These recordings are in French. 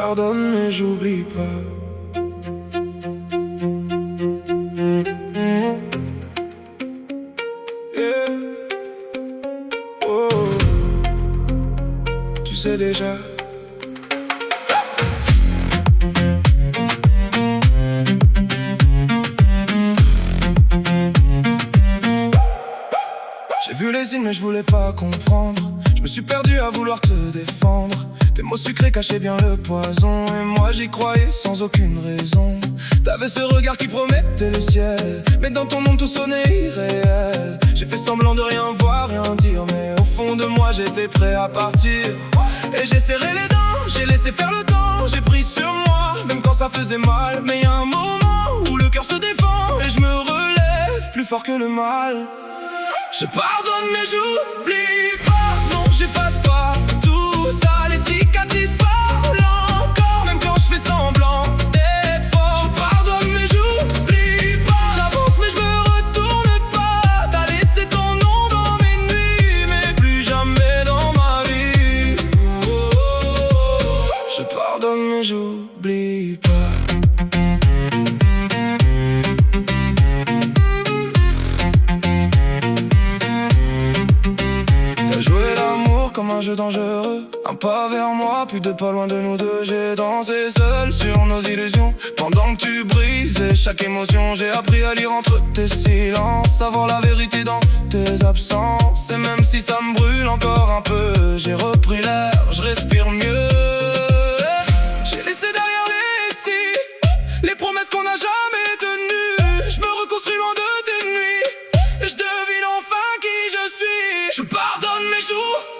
pardonne mais j'oublie pas. Yeah. Oh. Tu sais déjà. J'ai vu les signes mais je voulais pas comprendre. Je me suis perdu à vouloir te défendre. Tes mots sucrés cachaient bien le poison, et moi j'y croyais sans aucune raison. T'avais ce regard qui promettait le ciel, mais dans ton monde tout sonnait irréel. J'ai fait semblant de rien voir, rien dire, mais au fond de moi j'étais prêt à partir. Et j'ai serré les dents, j'ai laissé faire le temps. J'ai pris sur moi, même quand ça faisait mal. Mais y a un moment où le cœur se défend, et je me relève plus fort que le mal. Je pardonne mais j'oublie pas, non j'efface pas tout ça. Les cicatrices parlent encore, même quand je fais semblant d'être fort. Je pardonne mais j'oublie pas, j'avance mais je me retourne pas. T'as laissé ton nom dans mes nuits, mais plus jamais dans ma vie. Oh, oh, oh. Je pardonne mais j'oublie pas. Comme un jeu dangereux, un pas vers moi, plus de pas loin de nous deux. J'ai dansé seul sur nos illusions, pendant que tu brisais chaque émotion. J'ai appris à lire entre tes silences, à voir la vérité dans tes absences. Et même si ça me brûle encore un peu, j'ai repris l'air, je respire mieux. J'ai laissé derrière les récits, les promesses qu'on n'a jamais tenues. Je me reconstruis loin de tes nuits, et je devine enfin qui je suis. Je pardonne mais j'oublie.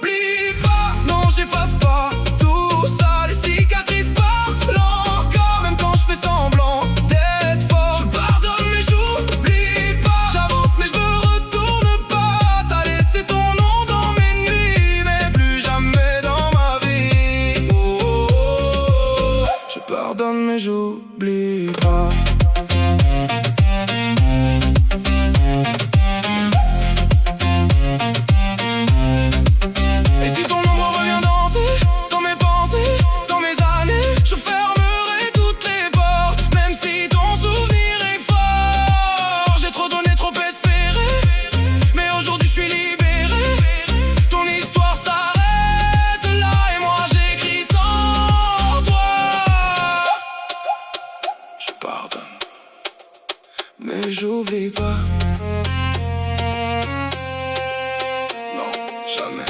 J'efface pas tout ça, les cicatrices parlent encore, même quand je fais semblant d'être fort. Je pardonne mais j'oublie pas, j'avance mais je me retourne pas. T'as laissé ton nom dans mes nuits, mais plus jamais dans ma vie. Oh, oh, oh. Je pardonne mais j'oublie pas. Mais j'oublie pas. Non, jamais.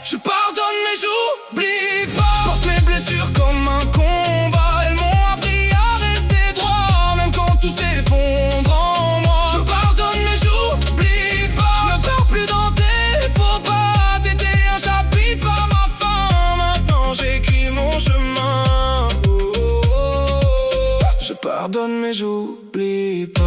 Je pardonne mais j'oublie pas. Je porte mes blessures comme un combat. Elles m'ont appris à rester droit, même quand tout s'effondre en moi. Je pardonne mais j'oublie pas. Je ne perds plus dans tes faux pas. T'étais un chapitre pas ma fin. Maintenant j'écris mon chemin. Je pardonne mais j'oublie pas.